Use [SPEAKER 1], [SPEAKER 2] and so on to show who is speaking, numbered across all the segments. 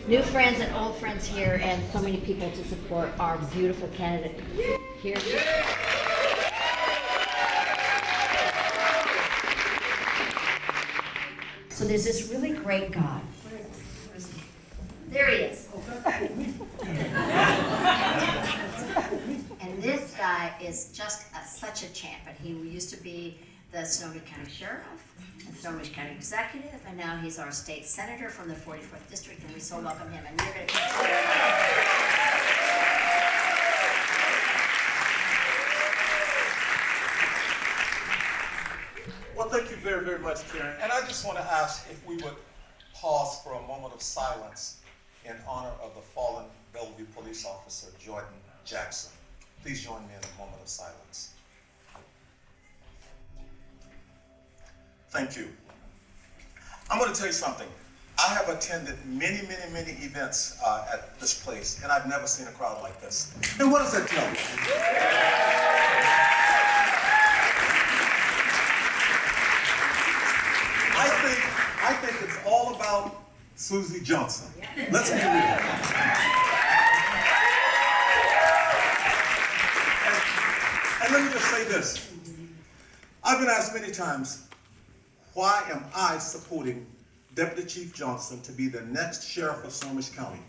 [SPEAKER 1] new friends and old friends here, and so many people to support our beautiful candidate here. So there's this really great guy. There he is. And this guy is just such a champ. And he used to be the Snohomish County Sheriff and Snohomish County Executive, and now he's our state senator from the 44th District, and we so welcome him. And you're going to
[SPEAKER 2] Well, thank you very, very much, Karen. And I just want to ask if we would pause for a moment of silence in honor of the fallen Bellevue police officer, Jordan Jackson. Please join me in a moment of silence. Thank you. I'm going to tell you something. I have attended many, many, many events at this place, and I've never seen a crowd like this. And what does that tell you? I think it's all about Susie Johnson. Let's be real. And let me just say this. I've been asked many times, why am I supporting Deputy Chief Johnson to be the next sheriff of Snohomish County?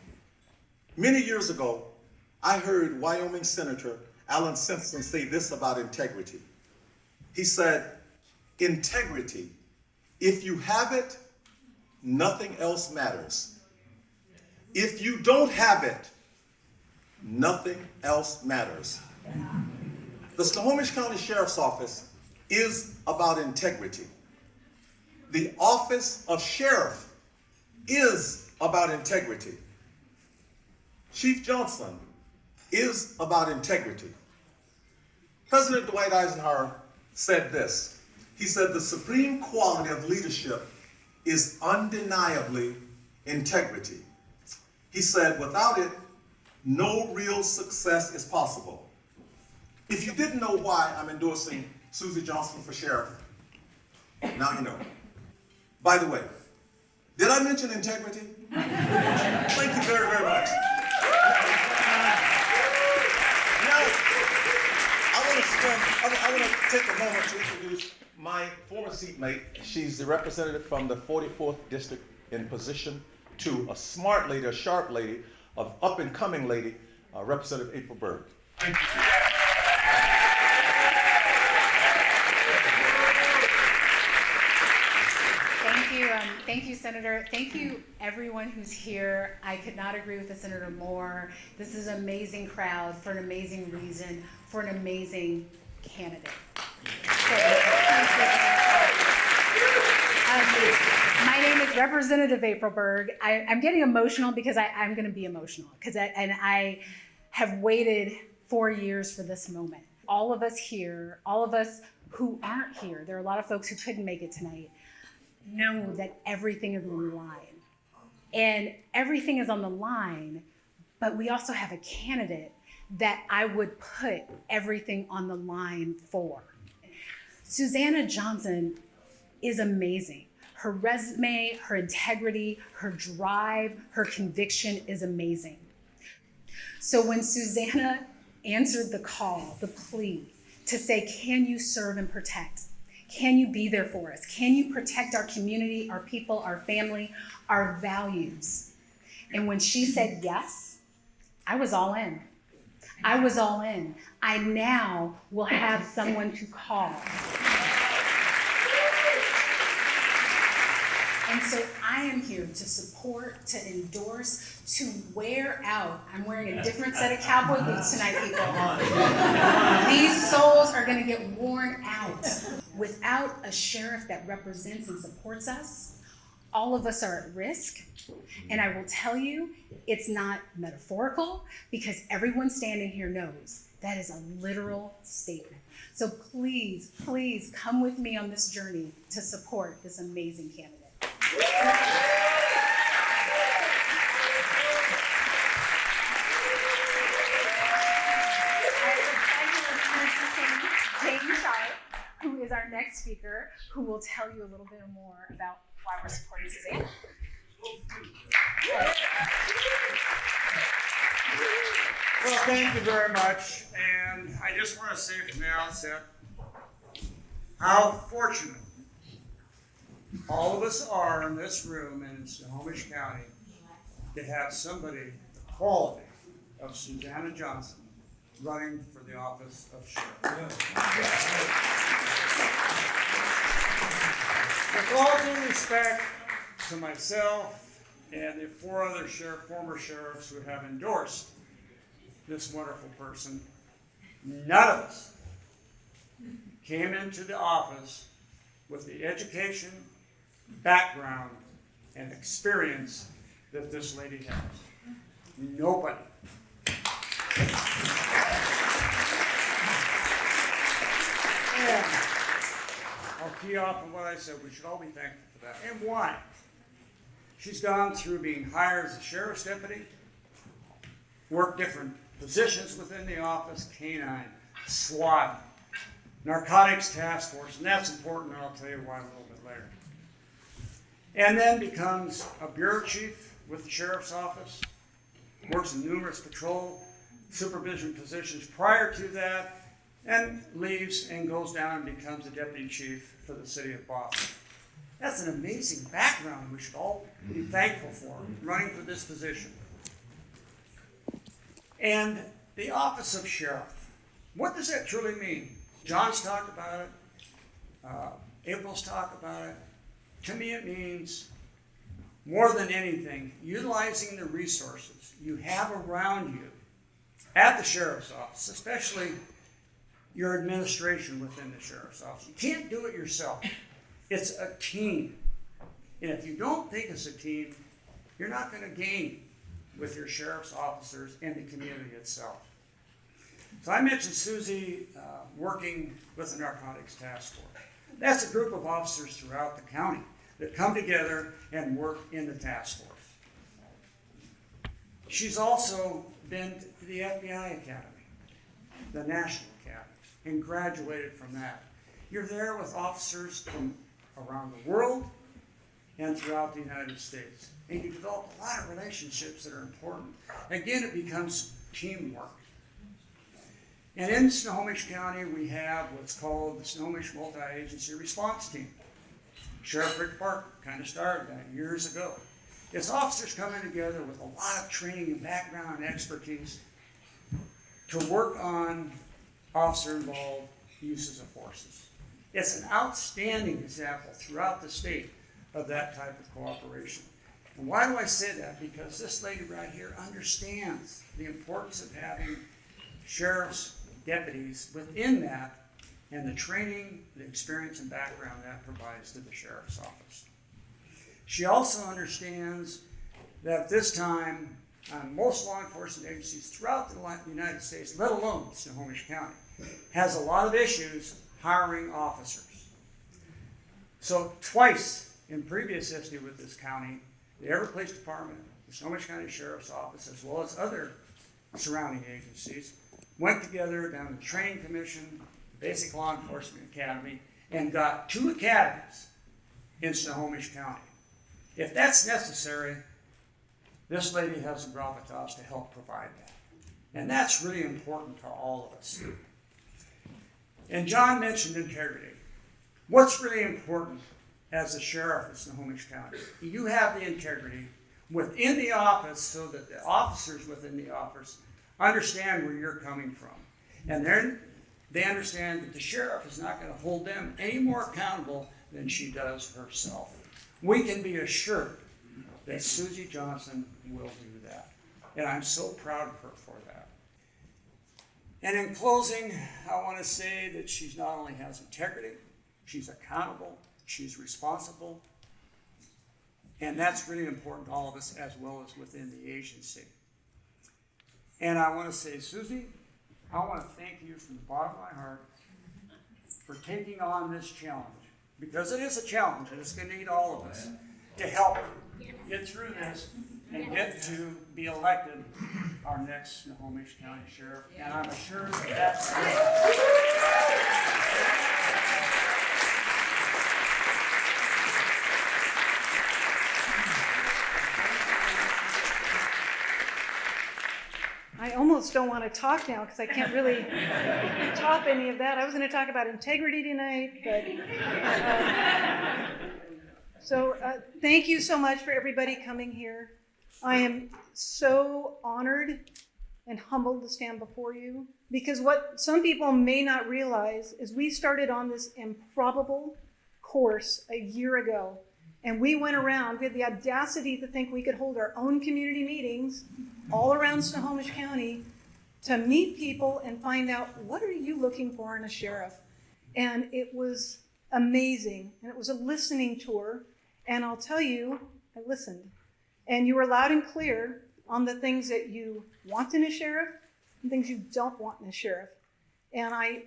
[SPEAKER 2] Many years ago, I heard Wyoming Senator Alan Simpson say this about integrity. He said, integrity, if you have it, nothing else matters. If you don't have it, nothing else matters. The Snohomish County Sheriff's Office is about integrity. The office of sheriff is about integrity. Chief Johnson is about integrity. President Dwight Eisenhower said this. He said, the supreme quality of leadership is undeniably integrity. He said, without it, no real success is possible. If you didn't know why I'm endorsing Susie Johnson for sheriff, now you know. By the way, did I mention integrity? Thank you very, very much. Now, I want to take a moment to introduce my former seatmate. She's the representative from the 44th District in position to a smart lady, a sharp lady, an up-and-coming lady, Representative April Berg. Thank you.
[SPEAKER 3] Thank you, Senator. Thank you, everyone who's here. I could not agree with the Senator more. This is an amazing crowd for an amazing reason, for an amazing candidate. My name is Representative April Berg. I'm getting emotional because I'm going to be emotional because I have waited 4 years for this moment. All of us here, all of us who aren't here, there are a lot of folks who couldn't make it tonight, know that everything is on the line. And everything is on the line, but we also have a candidate that I would put everything on the line for. Susanna Johnson is amazing. Her resume, her integrity, her drive, her conviction is amazing. So when Susanna answered the call, the plea, to say, can you serve and protect? Can you be there for us? Can you protect our community, our people, our family, our values? And when she said yes, I was all in. I was all in. I now will have someone to call. And so I am here to support, to endorse, to wear out. I'm wearing a different set of cowboy boots tonight, people. These souls are going to get worn out. Without a sheriff that represents and supports us, all of us are at risk. And I will tell you, it's not metaphorical because everyone standing here knows that is a literal statement. So please, please come with me on this journey to support this amazing candidate. I have the pleasure of introducing James Scharf, who is our next speaker, who will tell you a little bit more about why we're supporting Susanna.
[SPEAKER 4] Well, thank you very much, and I just want to say from the outset how fortunate all of us are in this room and in Snohomish County to have somebody the quality of Susanna Johnson running for the office of sheriff. With all due respect to myself and the 4 other former sheriffs who have endorsed this wonderful person, none of us came into the office with the education, background, and experience that this lady has. Nobody. And I'll key off on what I said. We should all be thankful for that. And why? She's gone through being hired as a sheriff's deputy, worked different positions within the office, K-9, SWAT, narcotics task force, and that's important, and I'll tell you why a little bit later. And then becomes a bureau chief with the sheriff's office, works in numerous patrol supervision positions prior to that, and leaves and goes down and becomes a deputy chief for the city of Boston. That's an amazing background we should all be thankful for, running for this position. And the office of sheriff, what does that truly mean? John's talked about it, April's talked about it. To me it means, more than anything, utilizing the resources you have around you at the sheriff's office, especially your administration within the sheriff's office. You can't do it yourself. It's a team. And if you don't think it's a team, you're not going to gain with your sheriff's officers and the community itself. So I mentioned Susie working with the narcotics task force. That's a group of officers throughout the county that come together and work in the task force. She's also been to the FBI Academy, the National Academy, and graduated from that. You're there with officers from around the world and throughout the United States. And you develop a lot of relationships that are important. Again, it becomes teamwork. And in Snohomish County, we have what's called the Snohomish Multi-Agency Response Team. Sheriff Rick Parker kind of started that years ago. It's officers coming together with a lot of training and background and expertise to work on officer-involved uses of forces. It's an outstanding example throughout the state of that type of cooperation. And why do I say that? Because this lady right here understands the importance of having sheriff's deputies within that and the training, the experience, and background that provides to the sheriff's office. She also understands that at this time, most law enforcement agencies throughout the United States, let alone Snohomish County, has a lot of issues hiring officers. So twice in previous history with this county, the Everett Police Department, the Snohomish County Sheriff's Office, as well as other surrounding agencies, went together down to the Training Commission, the Basic Law Enforcement Academy, and got 2 academies in Snohomish County. If that's necessary, this lady has the gravitas to help provide that. And that's really important to all of us. And John mentioned integrity. What's really important as the sheriff of Snohomish County? You have the integrity within the office so that the officers within the office understand where you're coming from. And then they understand that the sheriff is not going to hold them any more accountable than she does herself. We can be assured that Susie Johnson will do that. And I'm so proud of her for that. And in closing, I want to say that she not only has integrity, she's accountable, she's responsible, and that's really important to all of us as well as within the agency. And I want to say, Susie, I want to thank you from the bottom of my heart for taking on this challenge, because it is a challenge and it's going to need all of us to help get through this and get to be elected our next Snohomish County Sheriff. And I'm assured that that's
[SPEAKER 5] almost don't want to talk now because I can't really top any of that. I was going to talk about integrity tonight, but thank you so much for everybody coming here. I am so honored and humbled to stand before you, because what some people may not realize is we started on this improbable course a year ago, and we went around, we had the audacity to think we could hold our own community meetings all around Snohomish County to meet people and find out, what are you looking for in a sheriff? And it was amazing, and it was a listening tour, and I'll tell you, I listened, and you were loud and clear on the things that you want in a sheriff and things you don't want in a sheriff. And I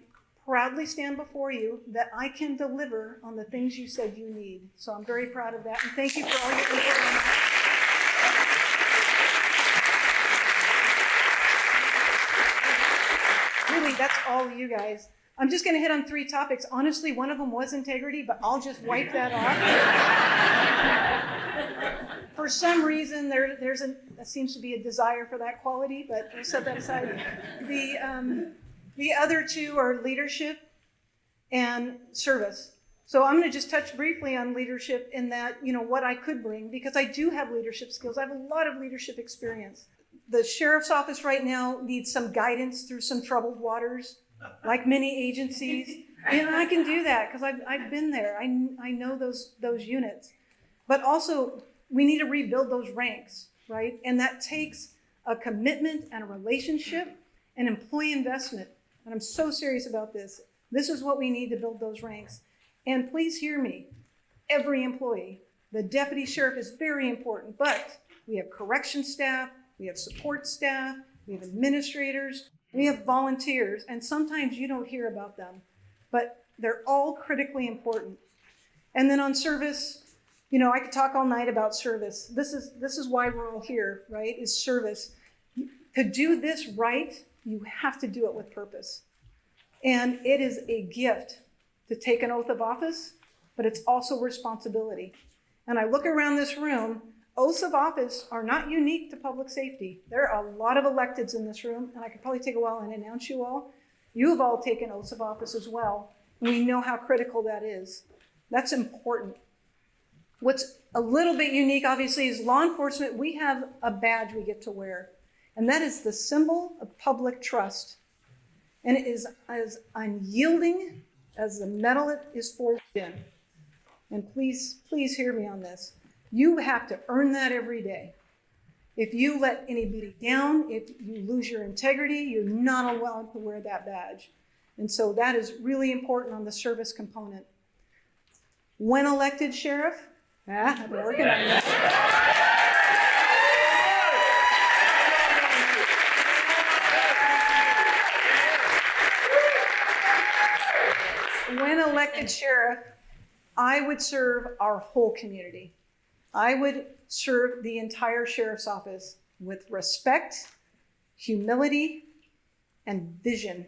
[SPEAKER 5] proudly stand before you that I can deliver on the things you said you need. So I'm very proud of that, and thank you for all your input on that. Really, that's all you guys. I'm just going to hit on 3 topics. Honestly, one of them was integrity, but I'll just wipe that off. For some reason, there seems to be a desire for that quality, but we'll set that aside. The other 2 are leadership and service. So I'm going to just touch briefly on leadership in that, what I could bring, because I do have leadership skills. I have a lot of leadership experience. The sheriff's office right now needs some guidance through some troubled waters, like many agencies. And I can do that because I've been there. I know those units. But also, we need to rebuild those ranks, right? And that takes a commitment and a relationship and employee investment. And I'm so serious about this. This is what we need to build those ranks. And please hear me. Every employee, the deputy sheriff is very important, but we have correction staff, we have support staff, we have administrators, we have volunteers, and sometimes you don't hear about them, but they're all critically important. And then on service, I could talk all night about service. This is why we're all here, right, is service. To do this right, you have to do it with purpose. And it is a gift to take an oath of office, but it's also responsibility. And I look around this room, oaths of office are not unique to public safety. There are a lot of electeds in this room, and I could probably take a while and announce you all. You have all taken oaths of office as well, and we know how critical that is. That's important. What's a little bit unique, obviously, is law enforcement. We have a badge we get to wear, and that is the symbol of public trust. And it is as unyielding as the metal it is forged in. And please hear me on this. You have to earn that every day. If you let anybody down, if you lose your integrity, you're not allowed to wear that badge. And so that is really important on the service component. When elected sheriff, I've been working on that. When elected sheriff, I would serve our whole community. I would serve the entire sheriff's office with respect, humility, and vision.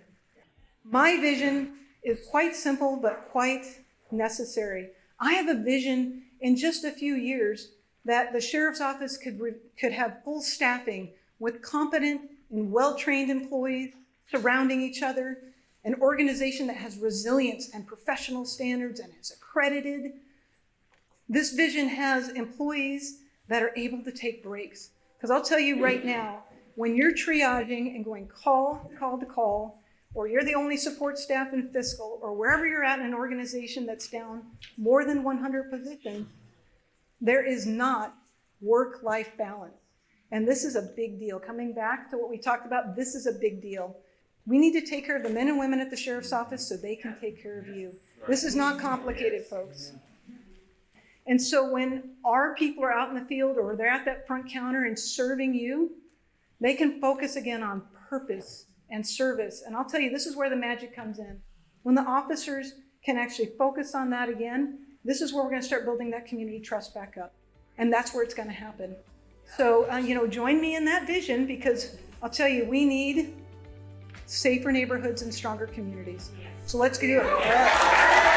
[SPEAKER 5] My vision is quite simple, but quite necessary. I have a vision in just a few years that the sheriff's office could have full staffing with competent and well-trained employees surrounding each other, an organization that has resilience and professional standards and is accredited. This vision has employees that are able to take breaks. Because I'll tell you right now, when you're triaging and going call to call, or you're the only support staff in fiscal, or wherever you're at in an organization that's down more than 100 positions, there is not work-life balance. And this is a big deal. Coming back to what we talked about, this is a big deal. We need to take care of the men and women at the sheriff's office so they can take care of you. This is not complicated, folks. And so when our people are out in the field or they're at that front counter and serving you, they can focus again on purpose and service. And I'll tell you, this is where the magic comes in. When the officers can actually focus on that again, this is where we're going to start building that community trust back up. And that's where it's going to happen. So, join me in that vision, because I'll tell you, we need safer neighborhoods and stronger communities. So let's do it.